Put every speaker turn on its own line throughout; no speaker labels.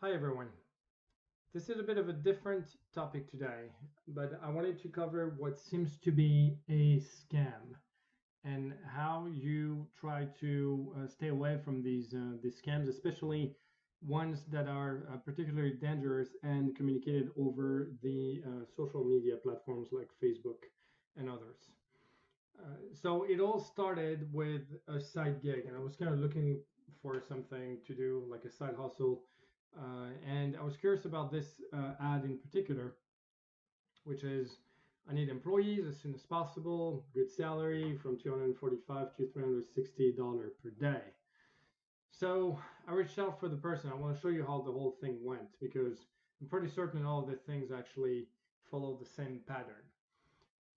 Hi everyone. This is a bit of a different topic today, but I wanted to cover what seems to be a scam and how you try to stay away from these scams, especially ones that are particularly dangerous and communicated over the social media platforms like Facebook and others. So it all started with a side gig, and I was kind of looking for something to do, like a side hustle. And I was curious about this ad in particular, which is I need employees as soon as possible, good salary from $245 to $360 per day. So I reached out for the person. I want to show you how the whole thing went because I'm pretty certain all of the things actually follow the same pattern.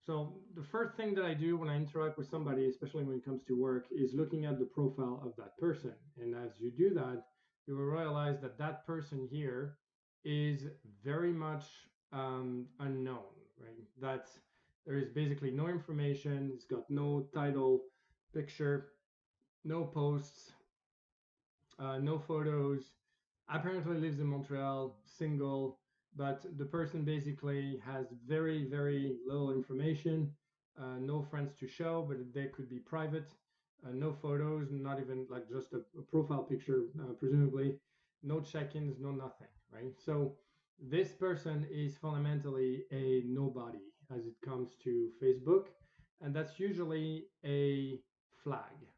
So the first thing that I do when I interact with somebody, especially when it comes to work, is looking at the profile of that person. And as you do that, you will realize that that person here is very much unknown, right? That's there is basically no information. It's got no title, picture, no posts, no photos. Apparently lives in Montreal, single, but the person basically has very, very little information, no friends to show, but they could be private, no photos, not even like just a profile picture, presumably, no check-ins, no nothing, right? So this person is fundamentally a nobody as it comes to Facebook, and that's usually a flag.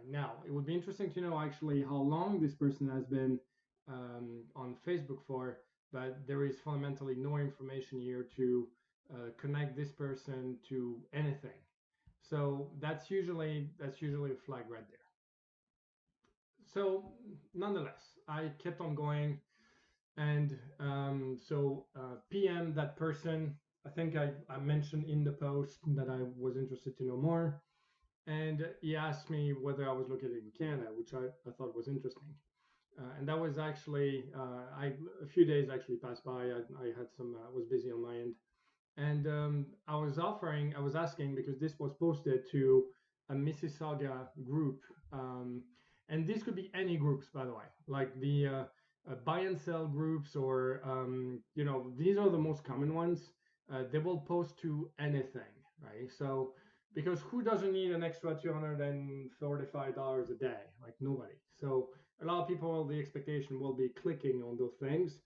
Now, it would be interesting to know actually how long this person has been on Facebook for, but there is fundamentally no information here to connect this person to anything. So that's usually a flag right there. So nonetheless, I kept on going, and PM that person. I think I mentioned in the post that I was interested to know more. And he asked me whether I was located in Canada, which I thought was interesting. And that was actually a few days actually passed by. I had some was busy on my end, and I was asking because this was posted to a Mississauga group, um, and this could be any groups, by the way, like the buy and sell groups, or these are the most common ones. They will post to anything, right? So because who doesn't need an extra $245 a day? Like nobody. So a lot of people, the expectation will be clicking on those things,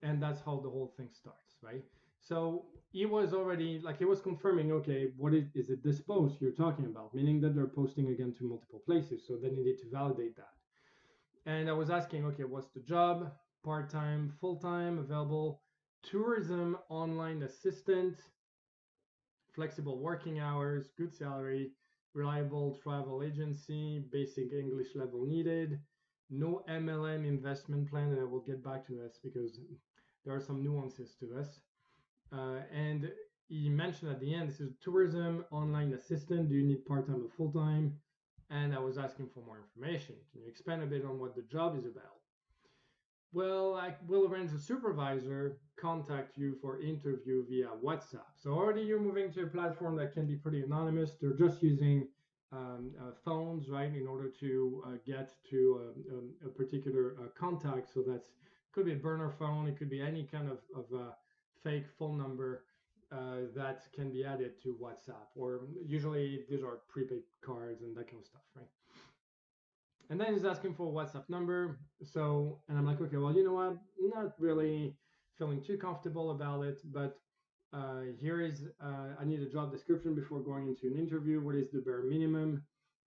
and that's how the whole thing starts, right? So he was already like he was confirming, okay, what is it this post you're talking about? Meaning that they're posting again to multiple places. So they needed to validate that. And I was asking, okay, what's the job? Part-time, full-time, available, tourism online assistant, flexible working hours, good salary, reliable travel agency, basic English level needed, no MLM investment plan, and I will get back to this because there are some nuances to this. And he mentioned at the end, this is tourism online assistant. Do you need part-time or full-time? And I was asking for more information. Can you expand a bit on what the job is about? Well, I will arrange a supervisor contact you for interview via WhatsApp. So already you're moving to a platform that can be pretty anonymous. They're just using phones, right, in order to get to a particular contact. So that's could be a burner phone. It could be any kind of fake phone number that can be added to WhatsApp. Or usually these are prepaid cards and that kind of stuff, right? And then he's asking for a WhatsApp number. So, and I'm like, okay, well, you know what? I'm not really feeling too comfortable about it, but here is, I need a job description before going into an interview. What is the bare minimum?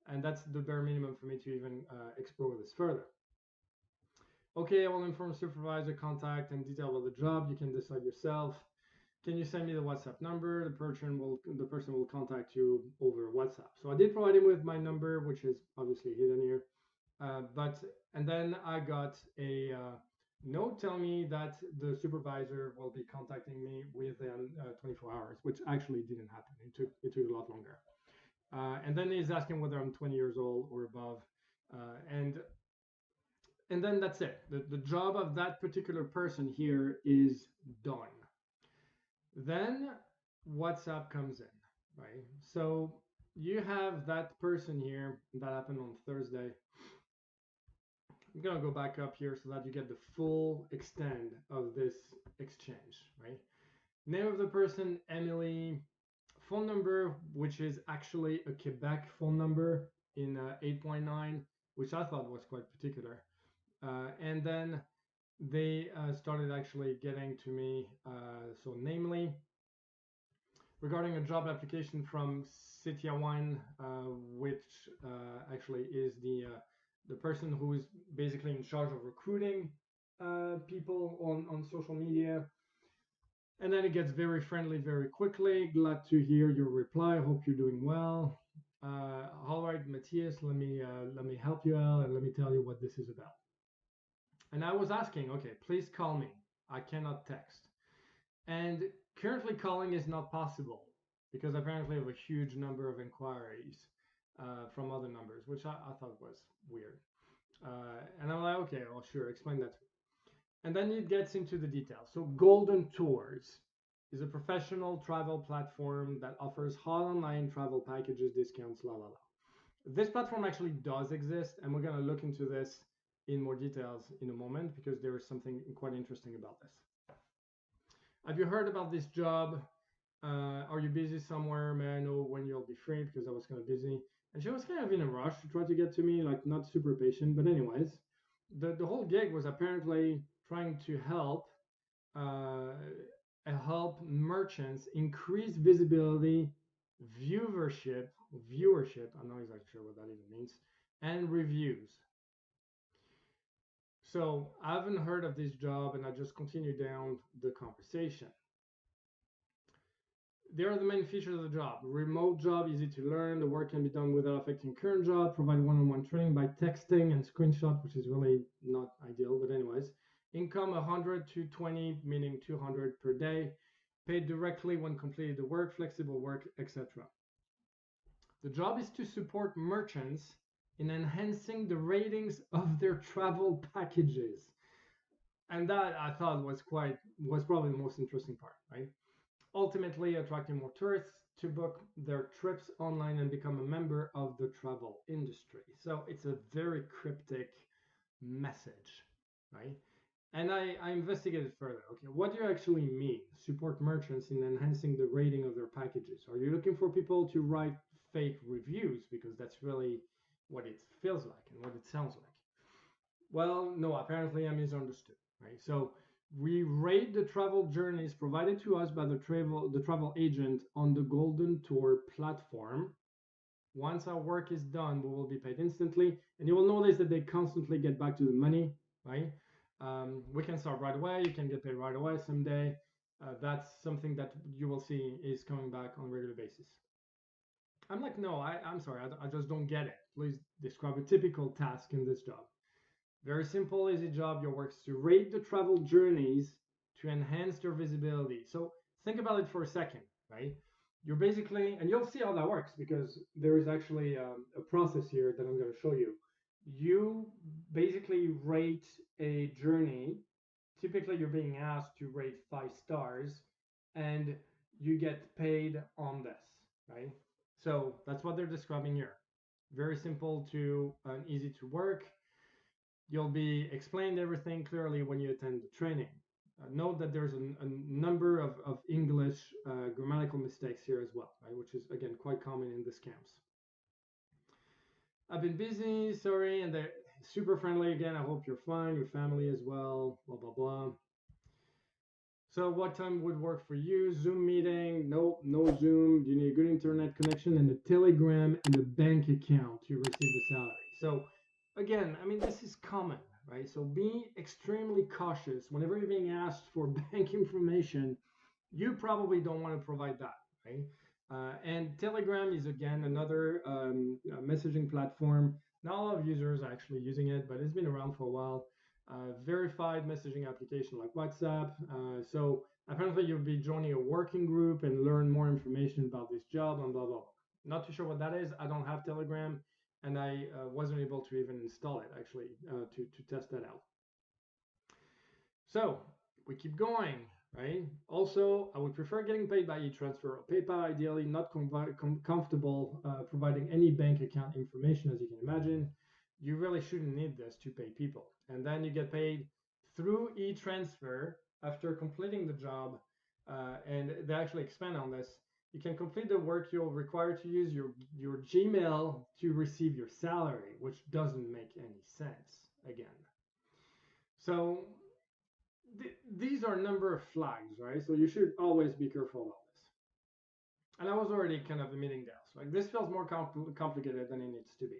And that's the bare minimum for me to even explore this further. Okay, I will inform supervisor contact and detail about the job. You can decide yourself. Can you send me the WhatsApp number? The person will contact you over WhatsApp. So I did provide him with my number, which is obviously hidden here. But and then I got a note telling me that the supervisor will be contacting me within 24 hours, which actually didn't happen. It took a lot longer. And then he's asking whether I'm 20 years old or above, uh, and and then that's it. The job of that particular person here is done. Then WhatsApp comes in, right? So you have that person here. That happened on Thursday. I'm gonna go back up here so that you get the full extent of this exchange, right? Name of the person, Emily. Phone number, which is actually a Quebec phone number in 8.9, which I thought was quite particular. And then they started actually getting to me, so namely, regarding a job application from Sitiawan, which actually is the person who is basically in charge of recruiting people on social media. And then it gets very friendly very quickly. Glad to hear your reply. Hope you're doing well. All right, Matthias, let me help you out and let me tell you what this is about. And I was asking, okay, please call me. I cannot text. And currently calling is not possible because apparently I have a huge number of inquiries from other numbers, which I thought was weird. And I'm like, okay, well, sure, explain that to me. And then it gets into the details. So Golden Tours is a professional travel platform that offers hot online travel packages, discounts, la la la. This platform actually does exist, and we're going to look into this in more details in a moment because there is something quite interesting about this. Have you heard about this job? Are you busy somewhere? May I know when you'll be free? Because I was kind of busy. And she was kind of in a rush to try to get to me, like not super patient. But anyways, the whole gig was apparently trying to uh, help merchants increase visibility, viewership. I'm not exactly sure what that even means, and reviews. So I haven't heard of this job, and I just continue down the conversation. There are the main features of the job. Remote job, easy to learn. The work can be done without affecting current job. Provide one-on-one training by texting and screenshot, which is really not ideal, but anyways. Income 100 to 20, meaning 200 per day. Paid directly when completed the work, flexible work, etc. The job is to support merchants in enhancing the ratings of their travel packages. And that I thought was probably the most interesting part, right? Ultimately attracting more tourists to book their trips online and become a member of the travel industry. So it's a very cryptic message, right? And I investigated further. Okay, what do you actually mean? Support merchants in enhancing the rating of their packages. Are you looking for people to write fake reviews? Because that's really what it feels like and what it sounds like. Well, no, apparently I misunderstood, right? So we rate the travel journeys provided to us by the travel agent on the Golden Tour platform. Once our work is done, we will be paid instantly, and you will notice that they constantly get back to the money, right? We can start right away. You can get paid right away someday. That's something that you will see is coming back on a regular basis. I'm like, no, I'm sorry, I just don't get it. Please describe a typical task in this job. Very simple, easy job. Your work is to rate the travel journeys to enhance their visibility. So think about it for a second, right? You're basically, and you'll see how that works because there is actually a process here that I'm going to show you. You basically rate a journey. Typically, you're being asked to rate 5 stars, and you get paid on this, right? So that's what they're describing here. Very simple to and easy to work. You'll be explained everything clearly when you attend the training. Note that there's a number of English grammatical mistakes here as well, right? Which is again quite common in the scams. I've been busy, sorry, and they're super friendly again. I hope you're fine, your family as well, blah blah blah. So what time would work for you? Zoom meeting? Nope, no Zoom. You need a good internet connection and a Telegram and a bank account to receive the salary. So again, I mean, this is common, right? So be extremely cautious whenever you're being asked for bank information. You probably don't want to provide that, right? And Telegram is again another messaging platform. Not a lot of users are actually using it, but it's been around for a while. Verified messaging application like WhatsApp. So apparently you'll be joining a working group and learn more information about this job and blah blah blah. Not too sure what that is. I don't have Telegram, and I wasn't able to even install it actually to test that out. So we keep going, right? Also, I would prefer getting paid by e-transfer or PayPal, ideally not comfortable providing any bank account information, as you can imagine. you really shouldn't need this to pay people. And then you get paid through e-transfer after completing the job. And they actually expand on this. You can complete the work, you'll require to use your Gmail to receive your salary, which doesn't make any sense again. So these are a number of flags, right? So you should always be careful about this. And I was already kind of admitting this. Like, this feels more complicated than it needs to be.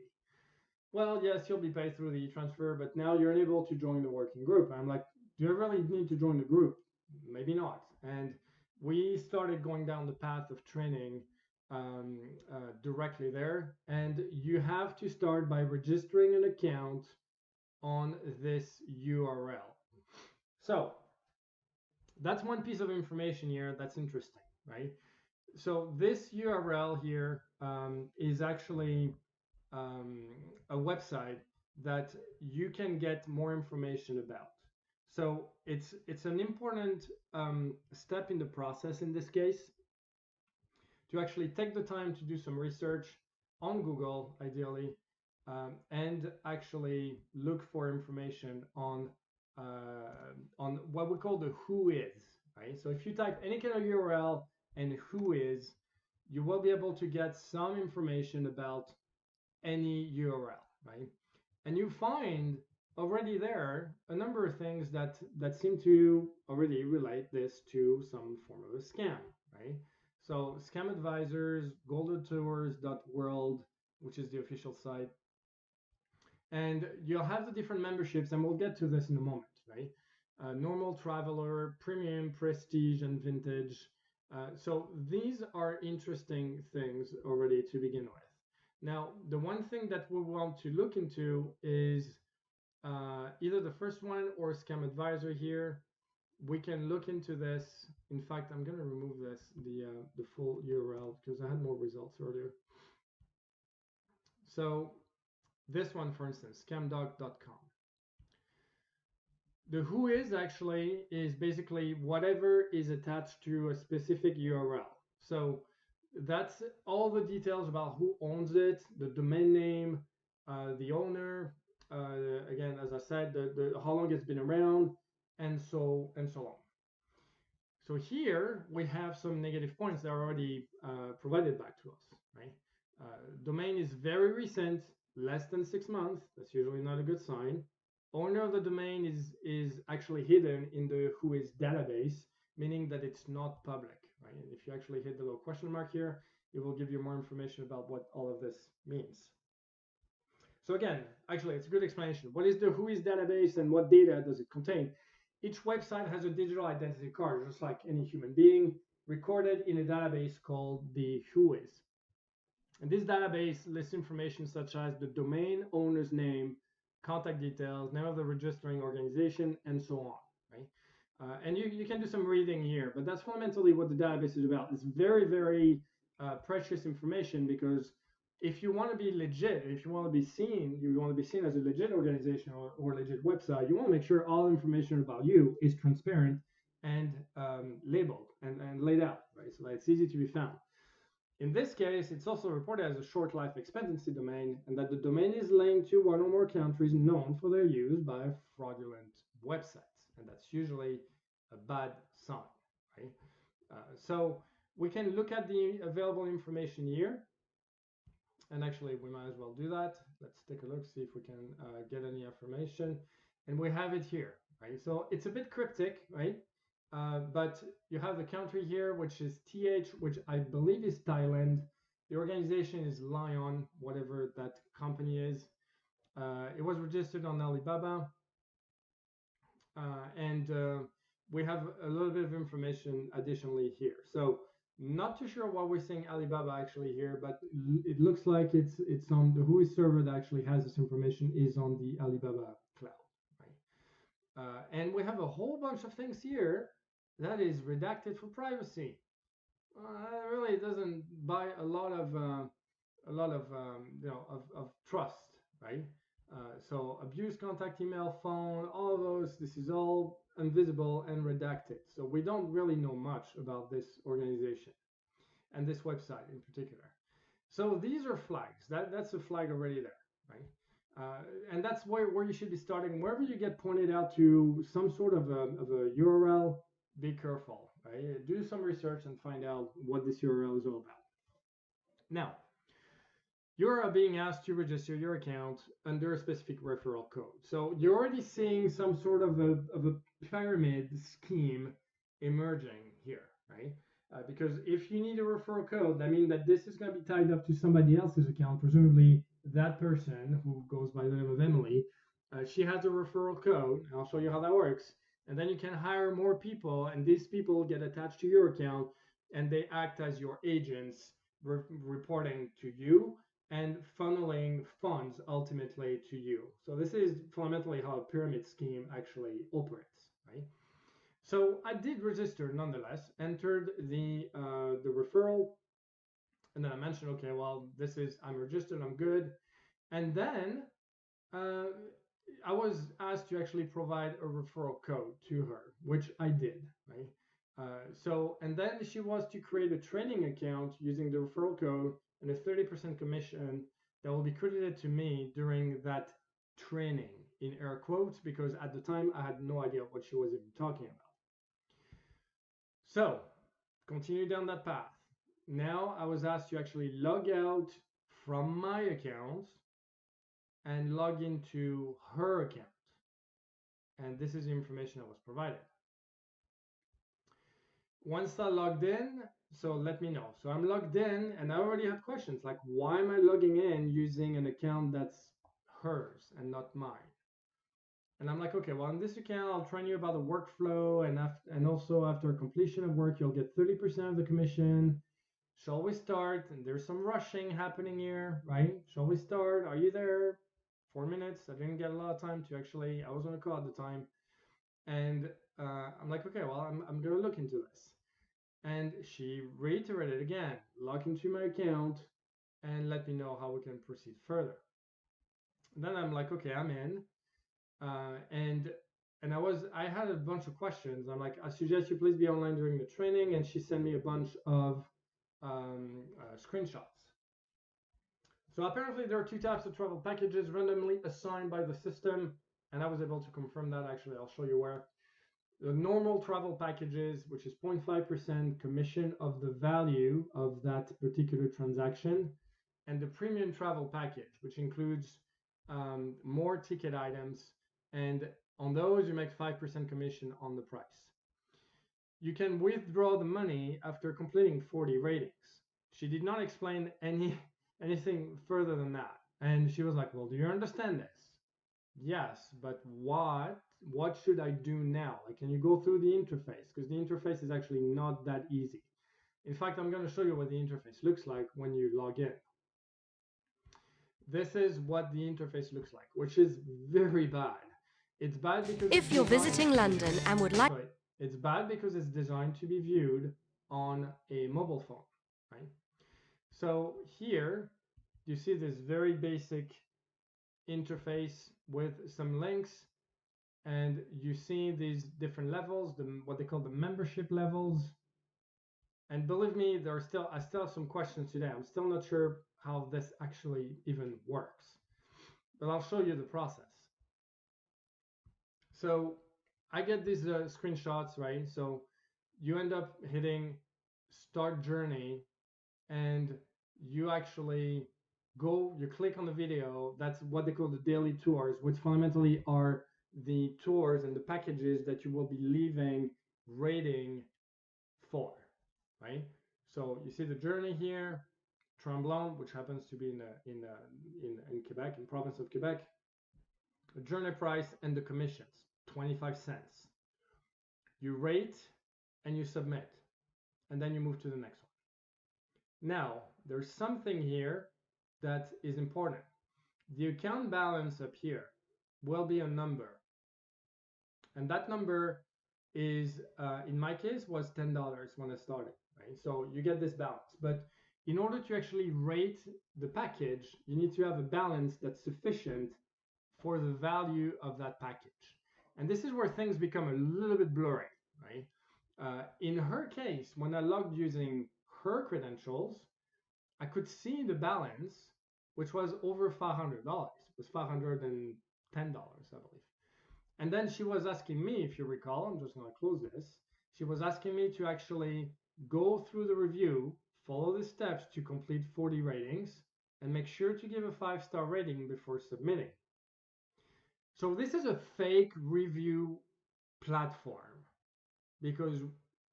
Well, yes, you'll be paid through the e-transfer, but now you're unable to join the working group. I'm like, do you really need to join the group? Maybe not. And we started going down the path of training directly there. And you have to start by registering an account on this URL. So that's one piece of information here that's interesting, right? So this URL here is actually a website that you can get more information about. So it's an important step in the process in this case to actually take the time to do some research on Google, ideally, and actually look for information on what we call the who is, right? So if you type any kind of URL and who is, you will be able to get some information about any URL, right? And you find already there a number of things that seem to already relate this to some form of a scam, right? So scam advisors, goldentours.world, which is the official site, and you'll have the different memberships, and we'll get to this in a moment, right? Normal, traveler, premium, prestige, and vintage. So these are interesting things already to begin with. Now, the one thing that we want to look into is either the first one or Scam Advisor here. We can look into this. In fact, I'm going to remove the full URL because I had more results earlier. So this one, for instance, scamdog.com. The who is actually is basically whatever is attached to a specific URL. So that's all the details about who owns it, the domain name, the owner, again, as I said, how long it's been around, and so on. So here we have some negative points that are already provided back to us, right? Domain is very recent, less than 6 months. That's usually not a good sign. Owner of the domain is actually hidden in the whois database, meaning that it's not public, right? And if you actually hit the little question mark here, it will give you more information about what all of this means. So again, actually, it's a good explanation. What is the whois database and what data does it contain? Each website has a digital identity card, just like any human being, recorded in a database called the whois. And this database lists information such as the domain owner's name, contact details, name of the registering organization, and so on, right? And you can do some reading here, but that's fundamentally what the database is about. It's very, very precious information because if you want to be legit, if you want to be seen, you want to be seen as a legit organization or legit website, you want to make sure all information about you is transparent and labeled and laid out, right? So that it's easy to be found. In this case, it's also reported as a short life expectancy domain, and that the domain is linked to one or more countries known for their use by fraudulent websites, and that's usually a bad sign, right? So we can look at the available information here, and actually we might as well do that. Let's take a look, see if we can get any information, and we have it here, right? So it's a bit cryptic, right? But you have the country here, which is TH, which I believe is Thailand. The organization is Lion, whatever that company is. It was registered on Alibaba. And we have a little bit of information additionally here. So not too sure why we're saying Alibaba actually here, but it looks like it's on the whois server that actually has this information is on the Alibaba cloud, right? And we have a whole bunch of things here that is redacted for privacy. It really doesn't buy a lot of of trust, right? So abuse, contact, email, phone, all of those. This is all invisible and redacted. So we don't really know much about this organization and this website in particular. So these are flags. That's a flag already there, right? And that's where you should be starting. Wherever you get pointed out to some sort of a URL, be careful, right? Do some research and find out what this URL is all about. Now, you're being asked to register your account under a specific referral code. So you're already seeing some sort of a pyramid scheme emerging here, right? Because if you need a referral code, that means that this is going to be tied up to somebody else's account, presumably that person who goes by the name of Emily. She has a referral code. I'll show you how that works. And then you can hire more people, and these people get attached to your account, and they act as your agents, reporting to you and funneling funds ultimately to you. So this is fundamentally how a pyramid scheme actually operates, right? So I did register nonetheless, entered the referral, and then I mentioned, okay, well, I'm registered, I'm good, and then uh, I was asked to actually provide a referral code to her, which I did, right? And then she was to create a trading account using the referral code and a 30% commission that will be credited to me during that training, in air quotes, because at the time I had no idea what she was even talking about. So, continue down that path. Now I was asked to actually log out from my account and log into her account. And this is the information that was provided. Once I logged in, so let me know. So I'm logged in and I already have questions like, why am I logging in using an account that's hers and not mine? And I'm like, okay, well, in this account, I'll train you about the workflow, and also after completion of work, you'll get 30% of the commission. Shall we start? And there's some rushing happening here, right? Shall we start? Are you there? 4 minutes. I didn't get a lot of time to actually, I was on a call at the time. And I'm like, okay, well, I'm going to look into this. And she reiterated again, log into my account and let me know how we can proceed further. And then I'm like, okay, I'm in. And I had a bunch of questions. I'm like, I suggest you please be online during the training. And she sent me a bunch of screenshots. So apparently there are two types of travel packages randomly assigned by the system. And I was able to confirm that. Actually, I'll show you where. The normal travel packages, which is 0.5% commission of the value of that particular transaction, and the premium travel package, which includes more ticket items, and on those you make 5% commission on the price. You can withdraw the money after completing 40 ratings. She did not explain anything further than that, and she was like, well, do you understand this? Yes, but what should I do now? Like, can you go through the interface? Because the interface is actually not that easy. In fact, I'm going to show you what the interface looks like when you log in. This is what the interface looks like, which is very bad. It's bad because
if you're visiting London and would like...
Sorry, it's bad because it's designed to be viewed on a mobile phone, right? So here you see this very basic interface with some links, and you see these different levels, what they call the membership levels. And believe me, I still have some questions today. I'm still not sure how this actually even works, but I'll show you the process. So I get these screenshots, right? So you end up hitting start journey, and you actually you click on the video. That's what they call the daily tours, which fundamentally are the tours and the packages that you will be leaving rating for, right? So you see the journey here, Tremblant, which happens to be in Quebec, in province of Quebec. The journey price and the commissions, 25 cents. You rate and you submit, and then you move to the next one. Now, there's something here that is important. The account balance up here will be a number, and that number is, in my case, was $10 when I started, right? So you get this balance, but in order to actually rate the package, you need to have a balance that's sufficient for the value of that package. And this is where things become a little bit blurry, right? In her case, when I logged using her credentials, I could see the balance, which was over $500. It was $510, I believe. And then she was asking me, if you recall, I'm just going to close this. She was asking me to actually go through the review, follow the steps to complete 40 ratings, and make sure to give a 5-star rating before submitting. So this is a fake review platform because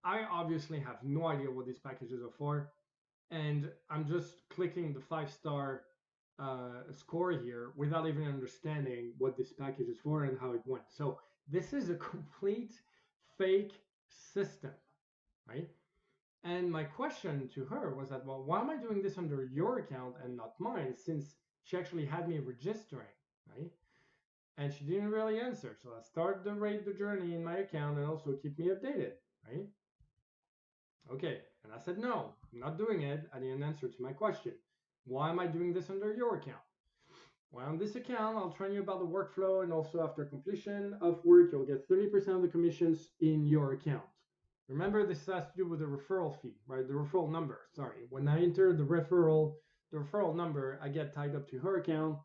I obviously have no idea what these packages are for. And I'm just clicking the 5-star score here without even understanding what this package is for and how it went. So this is a complete fake system, right? And my question to her was that, well, why am I doing this under your account and not mine, since she actually had me registering, right? And she didn't really answer. So I started to rate the journey in my account and also keep me updated, right? Okay, and I said, no, I'm not doing it. I didn't answer to my question. Why am I doing this under your account? Well, on this account, I'll train you about the workflow, and also after completion of work, you'll get 30% of the commissions in your account. Remember, this has to do with the referral fee, right? The referral number, sorry. When I enter the referral number, I get tied up to her account,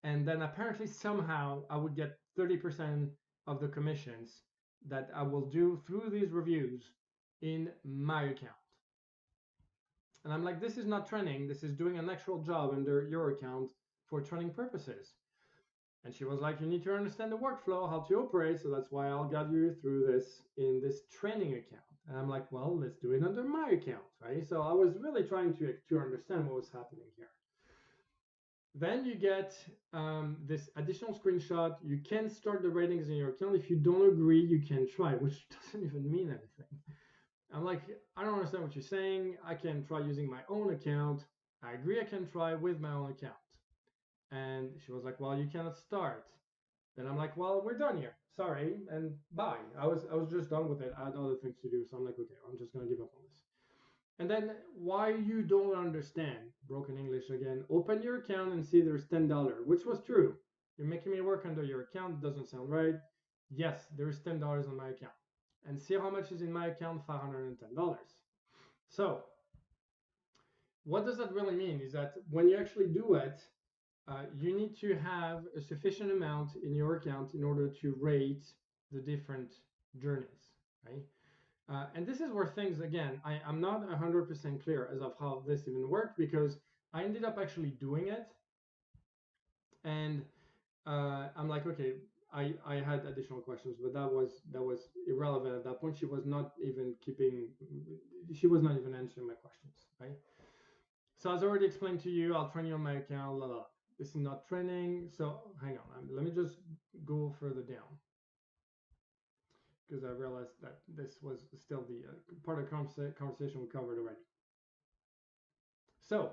and then apparently somehow I would get 30% of the commissions that I will do through these reviews in my account. And I'm like, this is not training, this is doing an actual job under your account for training purposes. And she was like, you need to understand the workflow, how to operate, so that's why I'll guide you through this in this training account. And I'm like, well, let's do it under my account, right? So I was really trying to understand what was happening here. Then you get this additional screenshot. You can start the ratings in your account. If you don't agree, you can try, which doesn't even mean anything. I'm like, I don't understand what you're saying. I can try using my own account. I agree I can try with my own account. And she was like, well, you cannot start. Then I'm like, well, we're done here. Sorry, and bye. I was just done with it. I had other things to do. So I'm like, okay, I'm just gonna give up on this. And then why you don't understand, broken English again, open your account and see there's $10, which was true. You're making me work under your account, doesn't sound right. Yes, there's $10 on my account. And see how much is in my account, $510. So what does that really mean is that when you actually do it, you need to have a sufficient amount in your account in order to rate the different journeys, right? And this is where things, again, I'm not 100% clear as of how this even worked, because I ended up actually doing it. And I'm like, okay, I had additional questions, but that was irrelevant at that point. She was not even answering my questions, right? So as I already explained to you, I'll train you on my account, la la. This is not training. So hang on, let me just go further down, because I realized that this was still the part of the conversation we covered already. So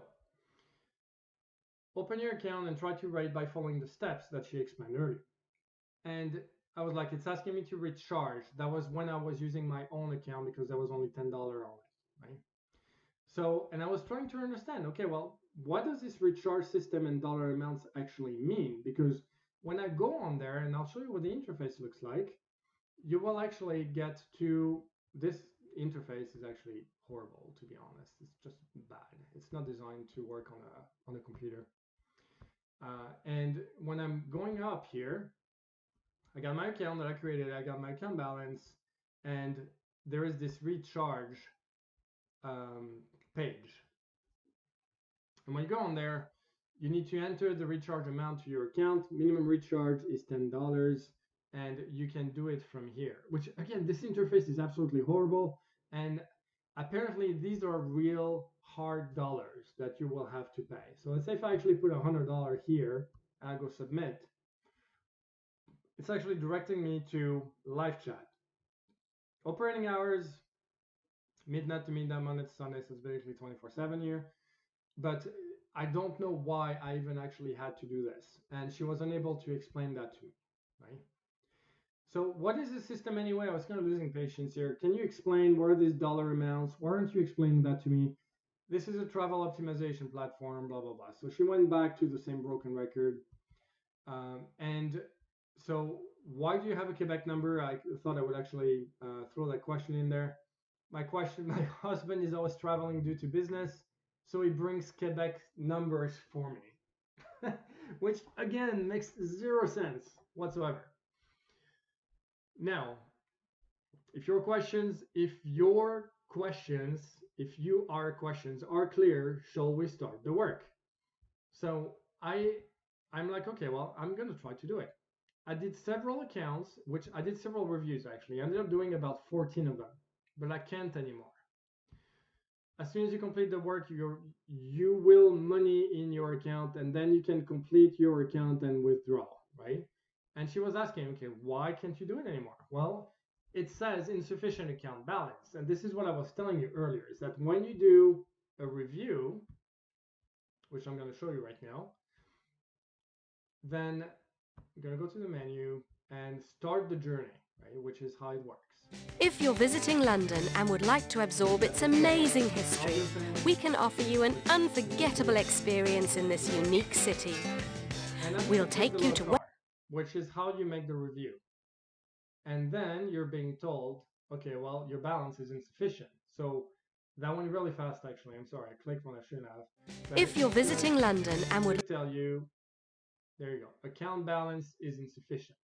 open your account and try to rate by following the steps that she explained earlier. And I was like, it's asking me to recharge. That was when I was using my own account, because there was only $10 on it, right? So, and I was trying to understand, okay, well, what does this recharge system and dollar amounts actually mean? Because when I go on there, and I'll show you what the interface looks like, you will actually get to this interface is actually horrible, to be honest. It's just bad. It's not designed to work on a computer. And when I'm going up here, I got my account that I created, I got my account balance, and there is this recharge page. And when you go on there, you need to enter the recharge amount to your account. Minimum recharge is $10, and you can do it from here, which again, this interface is absolutely horrible. And apparently these are real hard dollars that you will have to pay. So let's say if I actually put $100 here and I go submit, it's actually directing me to live chat. Operating hours, midnight to midnight, Monday to Sunday, so it's basically 24/7 here. But I don't know why I even actually had to do this. And she was unable to explain that to me, right? So what is the system anyway? I was kind of losing patience here. Can you explain what are these dollar amounts? Why aren't you explaining that to me? This is a travel optimization platform, blah, blah, blah. So she went back to the same broken record. And so why do you have a Quebec number? I thought I would actually throw that question in there. My husband is always traveling due to business, so he brings Quebec numbers for me. which again makes zero sense whatsoever. Now, if your questions, are clear, shall we start the work? So I'm like, okay, well, I'm gonna try to do it. I did several accounts, which I did several reviews actually. I ended up doing about 14 of them, but I can't anymore. As soon as you complete the work, you will money in your account, and then you can complete your account and withdraw, right? And she was asking, okay, why can't you do it anymore? Well, it says insufficient account balance, and this is what I was telling you earlier: is that when you do a review, which I'm going to show you right now, then I'm going to go to the menu and start the journey, right? Which is how it works.
If you're visiting London and would like to absorb its amazing history, we can offer you an unforgettable experience in this unique city. We'll take you to where,
which is how you make the review. And then you're being told, okay, well, your balance is insufficient. So that went really fast, actually. I'm sorry, I clicked when I shouldn't have. But
if you're visiting London and would
tell you, there you go, account balance is insufficient.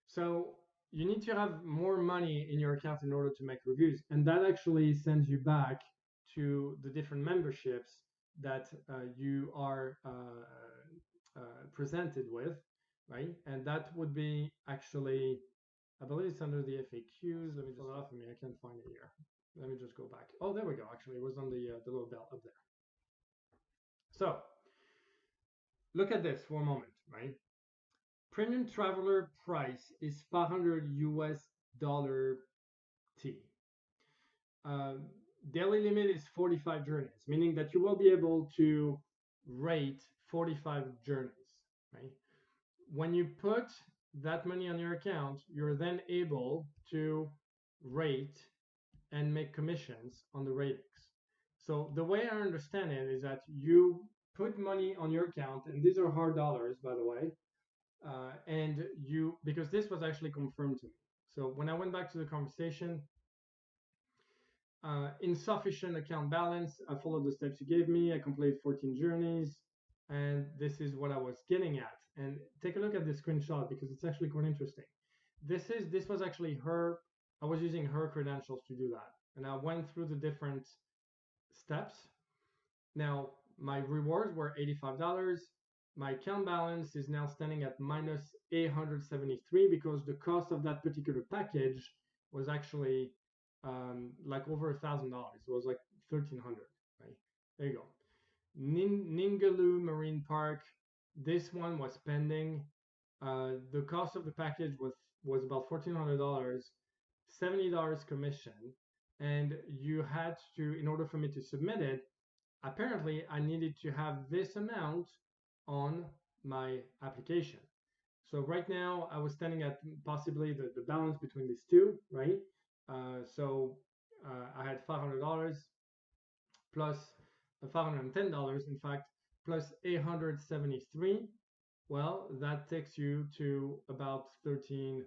So you need to have more money in your account in order to make reviews. And that actually sends you back to the different memberships that you are presented with, right? And that would be actually, I believe it's under the FAQs. Let me just pull it off of me. I can't find it here. Let me just go back. Oh, there we go. Actually, it was on the little bell up there. So look at this for a moment, right? Premium traveler price is 500 US dollar T. Daily limit is 45 journeys, meaning that you will be able to rate 45 journeys, right? When you put that money on your account, you're then able to rate and make commissions on the ratings. So the way I understand it is that you put money on your account, and these are hard dollars, by the way, and because this was actually confirmed to me. So when I went back to the conversation, insufficient account balance, I followed the steps you gave me, I completed 14 journeys, and this is what I was getting at. And take a look at this screenshot because it's actually quite interesting. This was actually her, I was using her credentials to do that. And I went through the different steps. Now, my rewards were $85. My account balance is now standing at minus 873 because the cost of that particular package was actually like over $1,000. It was like 1,300, right? There you go. Ningaloo Marine Park. This one was pending. The cost of the package was about $1,400, $70 commission, and you had to, in order for me to submit it, apparently I needed to have this amount on my application. So right now I was standing at possibly the balance between these two, right? I had $500 plus $510, in fact, plus 873. Well, that takes you to about 13.99,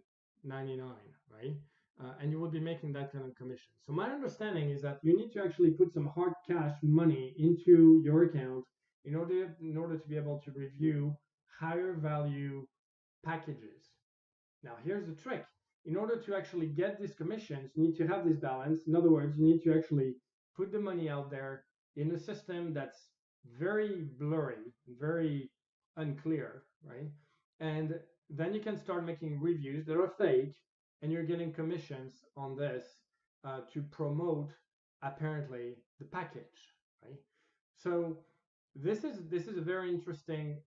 right? And you will be making that kind of commission. So my understanding is that you need to actually put some hard cash money into your account in order to be able to review higher value packages. Now, here's the trick. In order to actually get these commissions, you need to have this balance. In other words, you need to actually put the money out there in a system that's very blurry, very unclear, right? And then you can start making reviews that are fake, and you're getting commissions on this to promote apparently the package, right? So this is a very interesting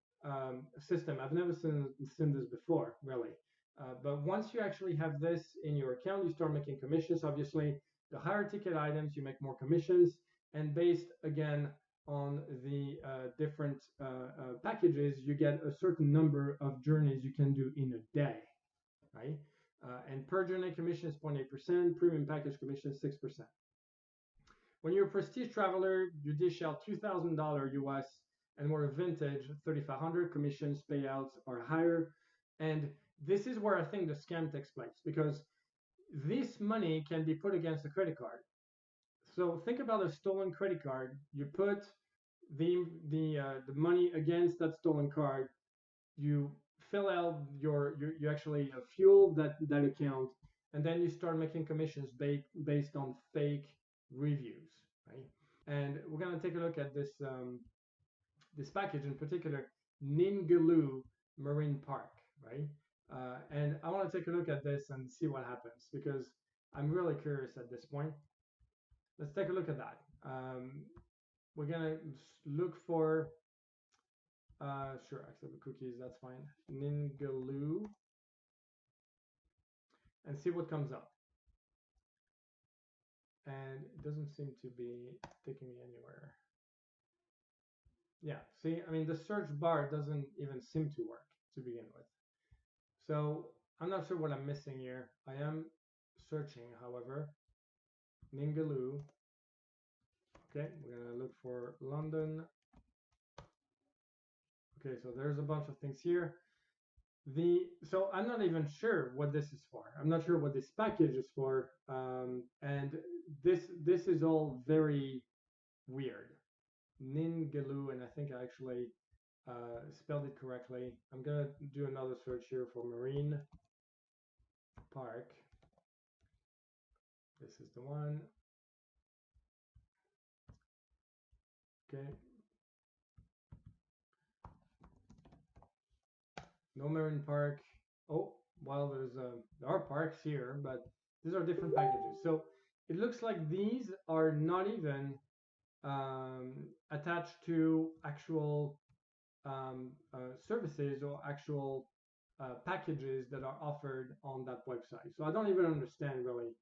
system. I've never seen this before, really. But once you actually have this in your account, you start making commissions. Obviously, the higher ticket items, you make more commissions. And based again on the different packages, you get a certain number of journeys you can do in a day, right? And per journey commission is 0.8%, premium package commission is 6%. When you're a prestige traveler, you dish out $2,000 US, and more vintage, 3,500. Commissions payouts are higher. And this is where I think the scam takes place, because this money can be put against a credit card. So think about a stolen credit card. You put the money against that stolen card. You fill out you actually fuel that account, and then you start making commissions based on fake reviews, right? And we're gonna take a look at this package in particular, Ningaloo Marine Park, right? And I want to take a look at this and see what happens because I'm really curious at this point. Let's take a look at that. We're gonna look for sure, accept the cookies, that's fine. Ningaloo, and see what comes up. And it doesn't seem to be taking me anywhere. Yeah, see, I mean, the search bar doesn't even seem to work to begin with. So I'm not sure what I'm missing here. I am searching, however. Ningaloo. Okay, we're gonna look for London. Okay, so there's a bunch of things here. So I'm not even sure what this is for. I'm not sure what this package is for, and this is all very weird. Ningaloo, and I think I actually spelled it correctly. I'm gonna do another search here for Marine Park. This is the one. Okay. No Marine Park. Oh, well, there are parks here, but these are different packages. So it looks like these are not even attached to actual services or actual packages that are offered on that website. So I don't even understand really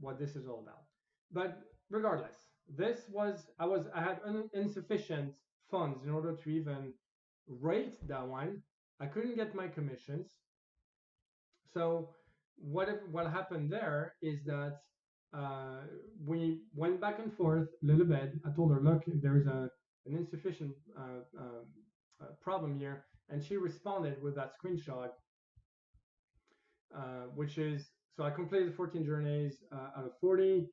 what this is all about. But regardless, I had insufficient funds in order to even rate that one. I couldn't get my commissions. So what happened there is that we went back and forth a little bit. I told her, look, there's an insufficient problem here, and she responded with that screenshot, which is, so I completed 14 journeys out of 40,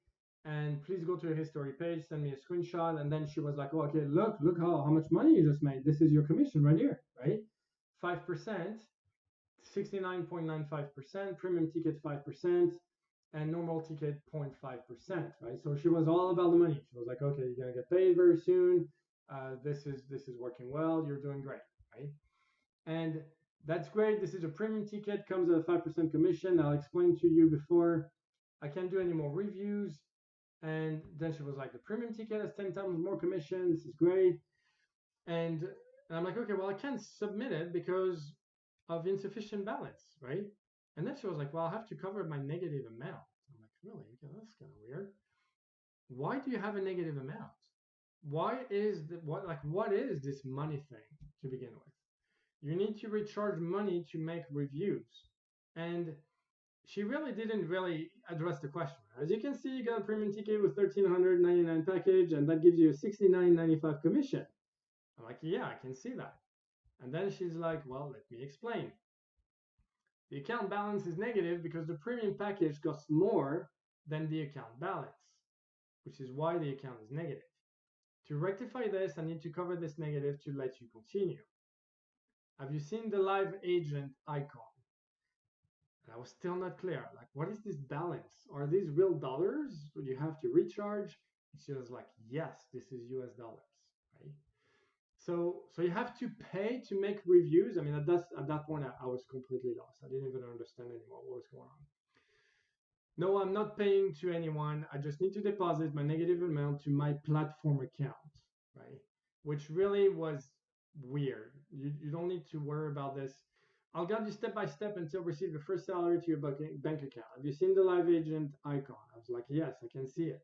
and please go to your history page, send me a screenshot. And then she was like, oh, okay, look how much money you just made. This is your commission right here, right? 5%. 69.95%, premium ticket 5%, and normal ticket 0.5%, right? So she was all about the money. She was like, okay, you're gonna get paid very soon. This is working well. You're doing great, right? And that's great. This is a premium ticket, comes at a 5% commission. I'll explain to you before I can't do any more reviews. And then she was like, the premium ticket has 10 times more commission. This is great. And I'm like, okay, well, I can't submit it because of insufficient balance, right? And then she was like, well, I'll have to cover my negative amount. I'm like, really? Okay, that's kind of weird. Why do you have a negative amount? What is this money thing to begin with? You need to recharge money to make reviews. And she really didn't really address the question. As you can see, you got a premium ticket with $1,399 package, and that gives you a $69.95 commission. I'm like, yeah, I can see that. And then she's like, well, let me explain. The account balance is negative because the premium package costs more than the account balance, which is why the account is negative. To rectify this, I need to cover this negative to let you continue. Have you seen the live agent icon? And I was still not clear. Like, what is this balance? Are these real dollars? Would you have to recharge? And she was like, yes, this is US dollars, right? So you have to pay to make reviews. I mean, at that point, I was completely lost. I didn't even understand anymore what was going on. No, I'm not paying to anyone. I just need to deposit my negative amount to my platform account, right? Which really was weird. You don't need to worry about this. I'll guide you step by step until receive the first salary to your bank account. Have you seen the live agent icon? I was like, yes, I can see it.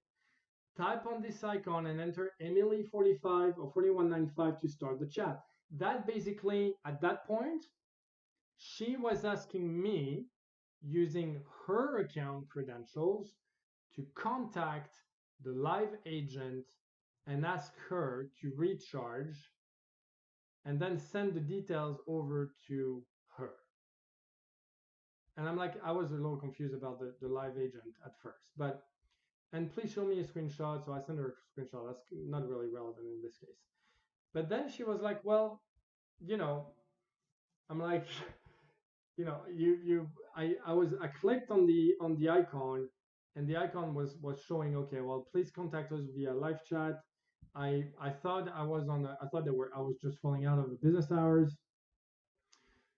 Type on this icon and enter Emily45 or 4195 to start the chat. That basically, at that point, she was asking me using her account credentials to contact the live agent and ask her to recharge and then send the details over to her. And I'm like, I was a little confused about the live agent at first, but, and please show me a screenshot. So I sent her a screenshot. That's not really relevant in this case. But then she was like, well, you know, I'm like, I clicked on the icon, and the icon was showing, okay, well, please contact us via live chat. I thought I thought I was just falling out of the business hours.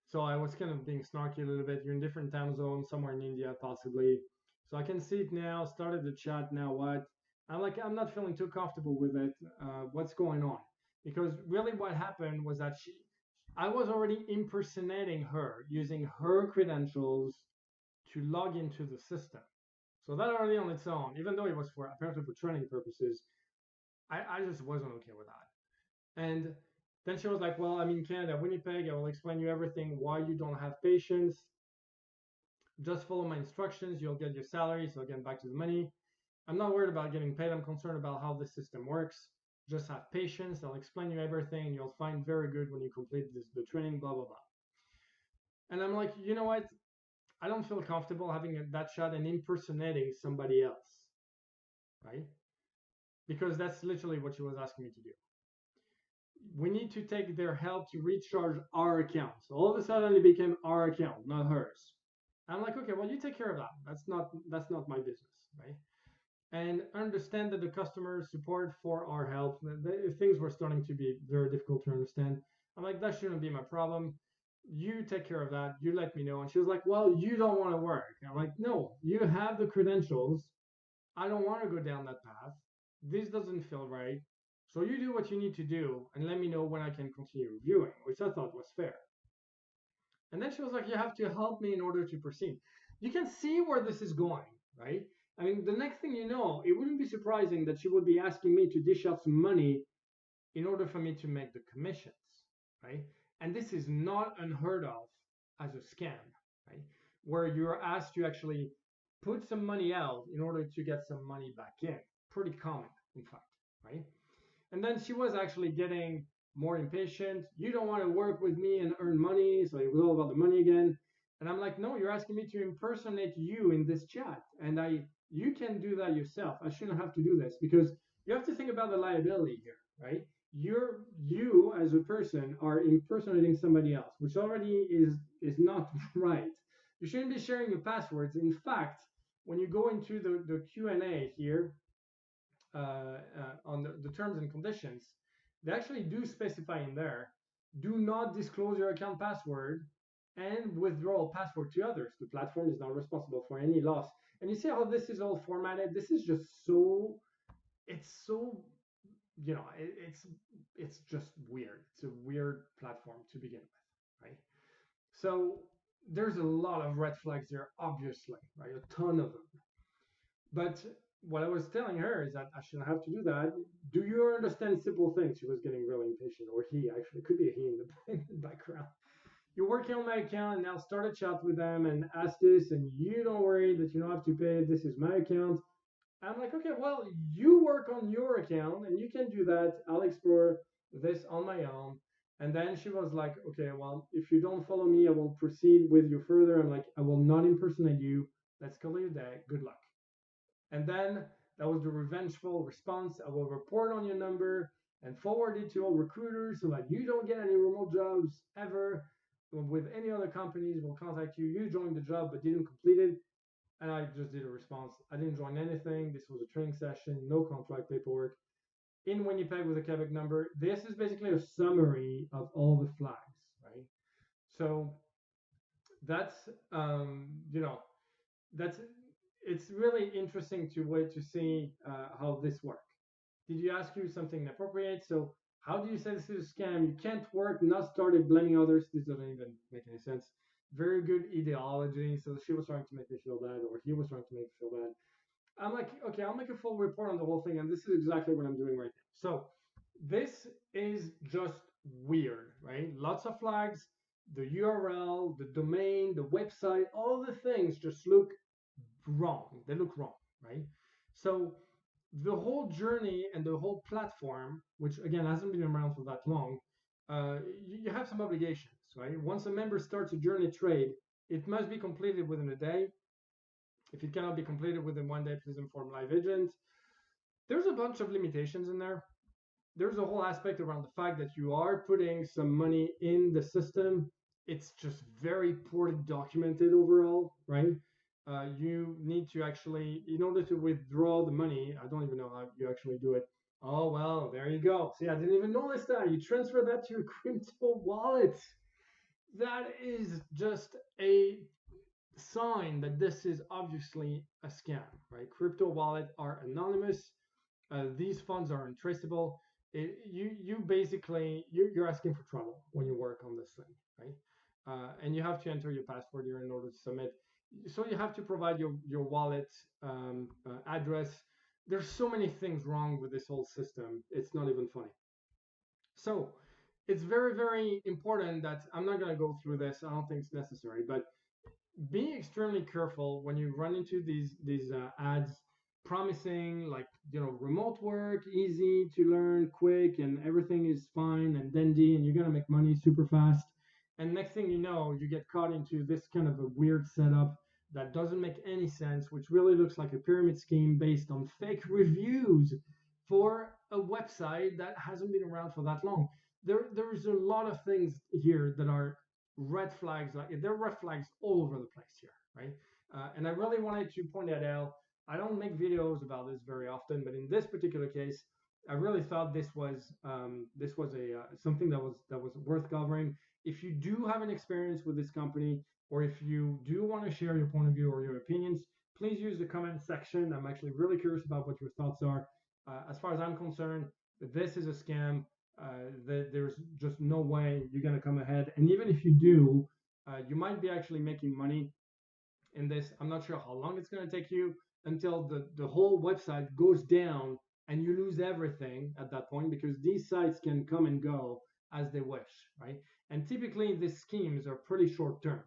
So I was kind of being snarky a little bit. You're in different time zones, somewhere in India possibly. So I can see it now. Started the chat. Now what? I'm like, I'm not feeling too comfortable with it. What's going on? Because really, what happened was that I was already impersonating her using her credentials to log into the system. So that already on its own, even though it was for apparently for training purposes, I just wasn't okay with that. And then she was like, well, I'm in Canada, Winnipeg. I will explain you everything, why you don't have patience. Just follow my instructions. You'll get your salary. So again, back to the money. I'm not worried about getting paid. I'm concerned about how the system works. Just have patience. I'll explain you everything. And you'll find very good when you complete the training, blah, blah, blah. And I'm like, you know what? I don't feel comfortable having that shot and impersonating somebody else, right? Because that's literally what she was asking me to do. We need to take their help to recharge our account. So all of a sudden it became our account, not hers. I'm like, okay, well, you take care of that. That's not my business, right? And understand that the customer support for our help, things were starting to be very difficult to understand. I'm like, that shouldn't be my problem. You take care of that. You let me know. And she was like, well, you don't want to work. I'm like, no, you have the credentials. I don't want to go down that path. This doesn't feel right. So you do what you need to do and let me know when I can continue reviewing, which I thought was fair. And then she was like, you have to help me in order to proceed. You can see where this is going, right? I mean, the next thing you know, it wouldn't be surprising that she would be asking me to dish out some money in order for me to make the commissions, right? And this is not unheard of as a scam, right? Where you're asked to actually put some money out in order to get some money back in. Pretty common, in fact, right? And then she was actually getting more impatient. You don't want to work with me and earn money. So it was all about the money again. And I'm like, no, you're asking me to impersonate you in this chat. And you can do that yourself. I shouldn't have to do this because you have to think about the liability here, right? You as a person are impersonating somebody else, which already is not right. You shouldn't be sharing your passwords. In fact, when you go into the Q&A here, on the terms and conditions, they actually do specify in there, do not disclose your account password and withdrawal password to others. The platform is not responsible for any loss. And you see how this is all formatted? This is just so, it's so, it's just weird. It's a weird platform to begin with, right? So there's a lot of red flags there, obviously, right? A ton of them. But what I was telling her is that I shouldn't have to do that. Do you understand simple things? She was getting really impatient, or he actually could be a he in in the background. You're working on my account and now start a chat with them and ask this, and you don't worry that you don't have to pay it. This is my account. I'm like, okay, well, you work on your account and you can do that. I'll explore this on my own. And then she was like, okay, well, if you don't follow me, I will proceed with you further. I'm like, I will not impersonate you. Let's call it a day. Good luck. And then that was the revengeful response. I will report on your number and forward it to all recruiters so that you don't get any remote jobs ever with any other companies. Will contact you. You joined the job but didn't complete it. And I just did a response. I didn't join anything. This was a training session, no contract paperwork. In Winnipeg with a Quebec number. This is basically a summary of all the flags, right? So that's that's it's really interesting to wait to see how this works. Did you ask you something inappropriate? So how do you say this is a scam? You can't work, not started blaming others. This doesn't even make any sense. Very good ideology. So she was trying to make me feel bad, or he was trying to make me feel bad. I'm like, okay, I'll make a full report on the whole thing, and this is exactly what I'm doing right now. So this is just weird, right? Lots of flags, the URL, the domain, the website, all the things just look wrong. They look wrong, right? So the whole journey and the whole platform, which again hasn't been around for that long, you have some obligations, right? Once a member starts a journey trade, it must be completed within a day. If it cannot be completed within one day, please inform live agent. There's a bunch of limitations in there. there's a whole aspect around the fact that you are putting some money in the system. It's just very poorly documented overall, right? You need to actually, in order to withdraw the money, I don't even know how you actually do it. Oh, well, there you go. See, I didn't even notice that. You transfer that to your crypto wallet. That is just a sign that this is obviously a scam, right? Crypto wallets are anonymous. These funds are untraceable. You basically you're asking for trouble when you work on this thing, right? And you have to enter your password here in order to submit. So you have to provide your wallet address. There's so many things wrong with this whole system. It's not even funny. So it's very, very important that I'm not going to go through this. I don't think it's necessary, but be extremely careful when you run into these ads promising, like, remote work, easy to learn, quick, and everything is fine and dandy, and you're gonna make money super fast. And next thing you know, you get caught into this kind of a weird setup that doesn't make any sense, which really looks like a pyramid scheme based on fake reviews for a website that hasn't been around for that long. There's a lot of things here that are red flags. Like, there are red flags all over the place here, right? And I really wanted to point that out. I don't make videos about this very often, but in this particular case, I really thought this was a something that was worth covering. If you do have an experience with this company, or if you do want to share your point of view or your opinions, please use the comment section. I'm actually really curious about what your thoughts are. As far as I'm concerned, this is a scam. There's just no way you're going to come ahead. And even if you do, you might be actually making money in this. I'm not sure how long it's going to take you until the whole website goes down and you lose everything at that point, because these sites can come and go as they wish, right? And typically these schemes are pretty short term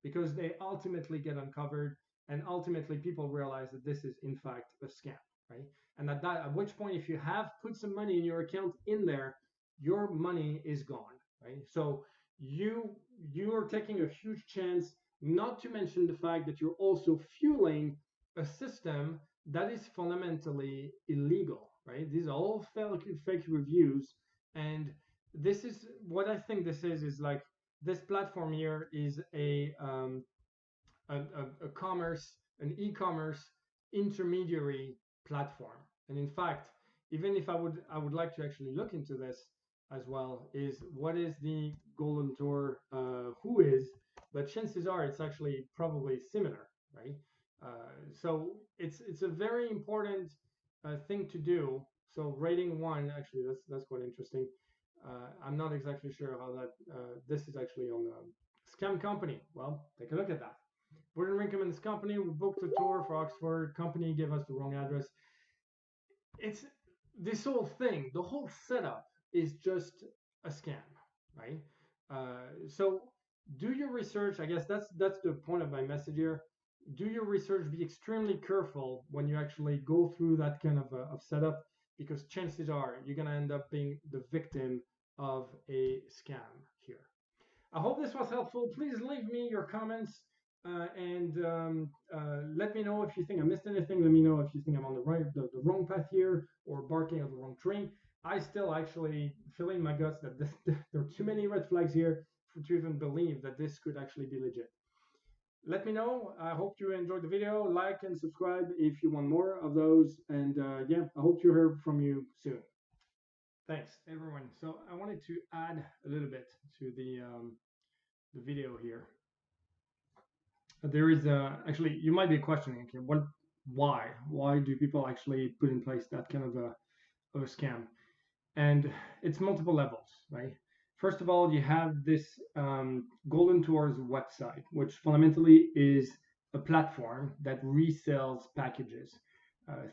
because they ultimately get uncovered, and ultimately people realize that this is in fact a scam, right? And at which point, if you have put some money in your account in there, your money is gone, right? So you you are taking a huge chance, not to mention the fact that you're also fueling a system that is fundamentally illegal, right? These are all fake reviews. And this is what I think this is like, this platform here is a commerce, an e-commerce intermediary platform. And in fact, even if I would like to actually look into this as well, is what is the Golden Tour, who is, but chances are it's actually probably similar, right? So it's a very important thing to do. So rating one, actually, that's quite interesting. I'm not exactly sure how that this is actually on Scam Company. Well, take a look at that. We didn't recommend this company. We booked a tour for Oxford. Company gave us the wrong address. It's this whole thing. The whole setup is just a scam, right? So do your research. I guess that's the point of my message here. Do your research. Be extremely careful when you actually go through that kind of setup, because chances are you're gonna end up being the victim of a scam here. I hope this was helpful. Please leave me your comments, and let me know if you think I missed anything. Let me know if you think I'm on the wrong path here, or barking at the wrong tree. I still actually feel in my guts that there are too many red flags here to even believe that this could actually be legit. Let me know. I hope you enjoyed the video. Like and subscribe if you want more of those. And yeah, I hope to hear from you soon. Thanks, everyone. So I wanted to add a little bit to the video here. There is actually, you might be questioning, okay, why do people actually put in place that kind of a scam? And it's multiple levels, right? First of all, you have this Golden Tours website, which fundamentally is a platform that resells packages.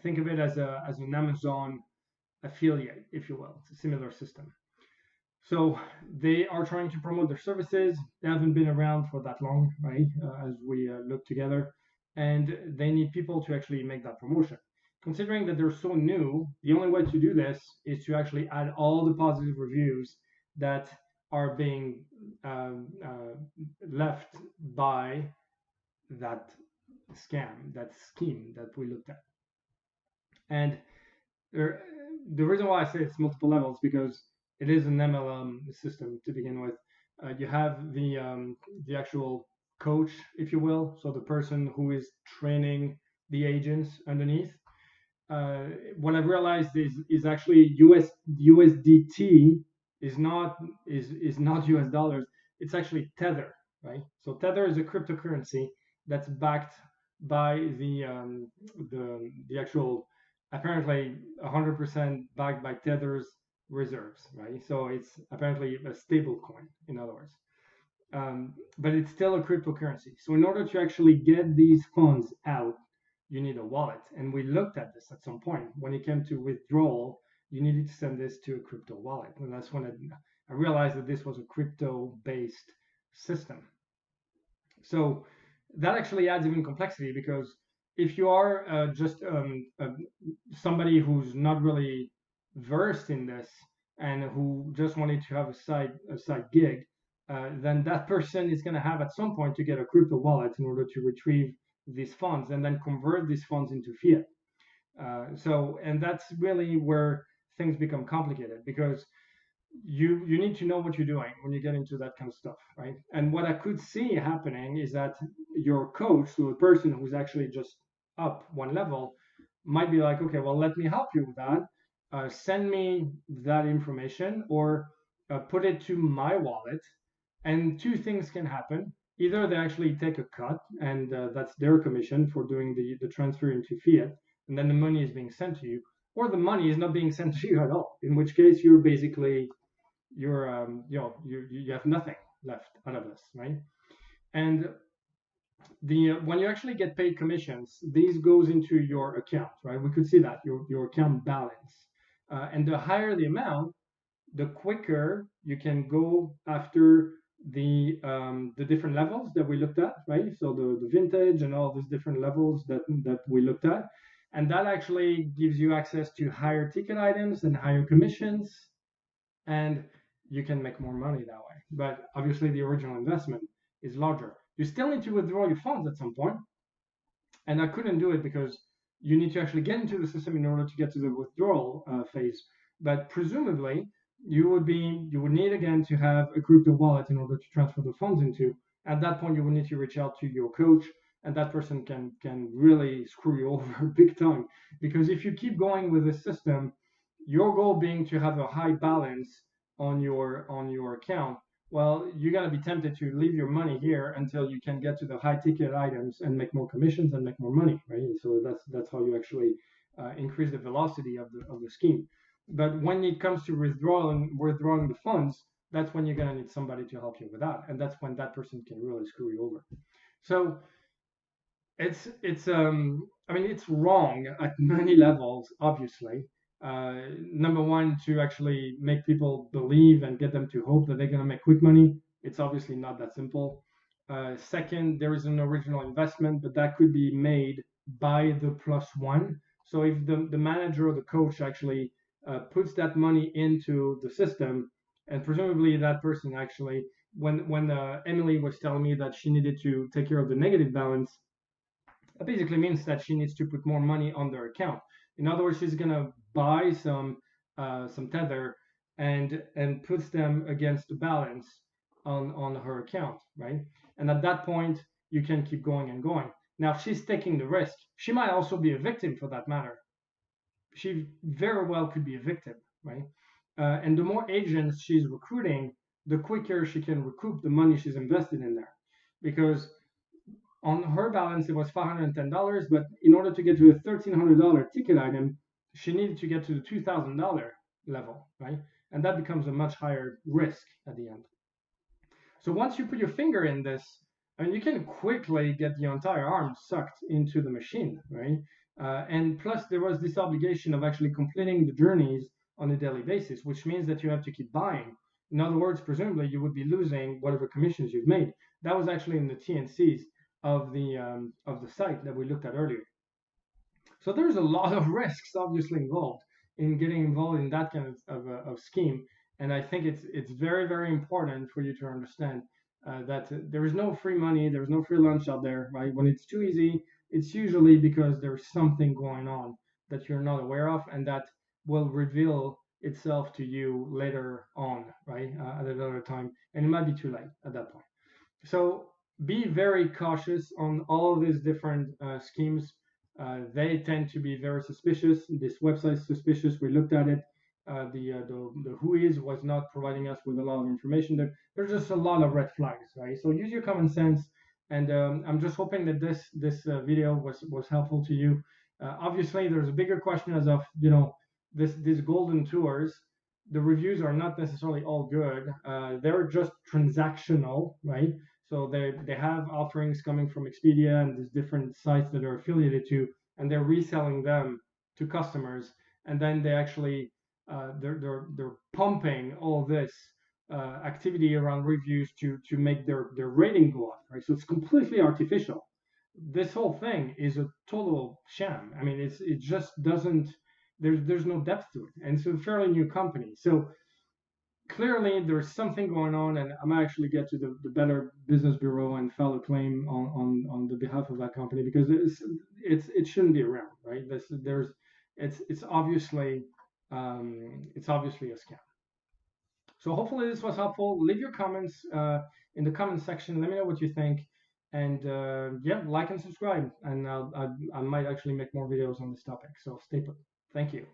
Think of it as an Amazon affiliate, if you will. It's a similar system. So they are trying to promote their services. They haven't been around for that long, right? As we look together, and they need people to actually make that promotion. Considering that they're so new, the only way to do this is to actually add all the positive reviews that are being left by that scam, that scheme that we looked at. And the reason why I say it's multiple levels because it is an MLM system to begin with. You have the actual coach, if you will, so the person who is training the agents underneath. uh, what I've realized is actually USDT is not US dollars. It's actually Tether, right? So Tether is a cryptocurrency that's backed by the actual, apparently 100% backed by Tether's reserves, right? So it's apparently a stable coin, in other words. But it's still a cryptocurrency. So in order to actually get these funds out, you need a wallet. And we looked at this at some point. When it came to withdrawal, you needed to send this to a crypto wallet. And that's when I realized that this was a crypto-based system. So that actually adds even complexity because if you are just somebody who's not really versed in this and who just wanted to have a side gig, then that person is going to have at some point to get a crypto wallet in order to retrieve these funds and then convert these funds into fiat. And that's really where things become complicated because you need to know what you're doing when you get into that kind of stuff, right? And what I could see happening is that your coach, so the person who's actually just up one level, might be like, okay, well, let me help you with that. Send me that information or put it to my wallet. And two things can happen. Either they actually take a cut, and that's their commission for doing the transfer into fiat, and then the money is being sent to you, or the money is not being sent to you at all. In which case, you're basically you have nothing left out of this, right? And the when you actually get paid commissions, these goes into your account, right? We could see that your account balance, and the higher the amount, the quicker you can go after the different levels that we looked at, right? So the vintage and all these different levels that we looked at, and that actually gives you access to higher ticket items and higher commissions, and you can make more money that way. But obviously, the original investment is larger. You still need to withdraw your funds at some point, and I couldn't do it because you need to actually get into the system in order to get to the withdrawal phase. But presumably, you would need again to have a crypto wallet in order to transfer the funds into. At that point, you will need to reach out to your coach, and that person can really screw you over big time. Because if you keep going with this system, your goal being to have a high balance on your account, well, you're going to be tempted to leave your money here until you can get to the high ticket items and make more commissions and make more money, right? So that's how you actually increase the velocity of the scheme. But when it comes to withdrawing the funds, that's when you're going to need somebody to help you with that, and that's when that person can really screw you over. So it's wrong at many levels, obviously. Number one, to actually make people believe and get them to hope that they're going to make quick money. It's obviously not that simple. Second, there is an original investment, but that could be made by the plus one. So if the manager or the coach actually puts that money into the system, and presumably that person actually, when Emily was telling me that she needed to take care of the negative balance, that basically means that she needs to put more money on their account. In other words, she's gonna buy some tether and puts them against the balance on her account, right? And at that point, you can keep going and going. Now, if she's taking the risk, she might also be a victim for that matter. She very well could be a victim, right? And the more agents she's recruiting, the quicker she can recoup the money she's invested in there, because on her balance, it was $510, but in order to get to a $1,300 ticket item, she needed to get to the $2,000 level, right? And that becomes a much higher risk at the end. So once you put your finger in this, I mean, you can quickly get the entire arm sucked into the machine, right? And plus, there was this obligation of actually completing the journeys on a daily basis, which means that you have to keep buying. In other words, presumably, you would be losing whatever commissions you've made. That was actually in the TNCs of the site that we looked at earlier. So there's a lot of risks obviously involved in getting involved in that kind of scheme, and I think it's very very important for you to understand that there is no free money, there's no free lunch out there, right? When it's too easy, it's usually because there's something going on that you're not aware of, and that will reveal itself to you later on, right? At another time, and it might be too late at that point. So be very cautious on all of these different schemes. They tend to be very suspicious. This website is suspicious. We looked at it. The WHOIS was not providing us with a lot of information. There's just a lot of red flags, right? So use your common sense. And I'm just hoping that this video was helpful to you. Obviously, there's a bigger question as of these golden tours. The reviews are not necessarily all good. They're just transactional, right? So they have offerings coming from Expedia and these different sites that are affiliated to, and they're reselling them to customers, and then they actually they're pumping all this activity around reviews to make their rating go up, right? So it's completely artificial. This whole thing is a total sham. I mean, it just doesn't. There's no depth to it, and it's a fairly new company. So clearly there's something going on, and I might actually get to the Better Business Bureau and file a claim on the behalf of that company, because it shouldn't be around, right? It's obviously a scam. So hopefully this was helpful. Leave your comments in the comment section. Let me know what you think, and yeah, like and subscribe, and I might actually make more videos on this topic. So stay put. Thank you.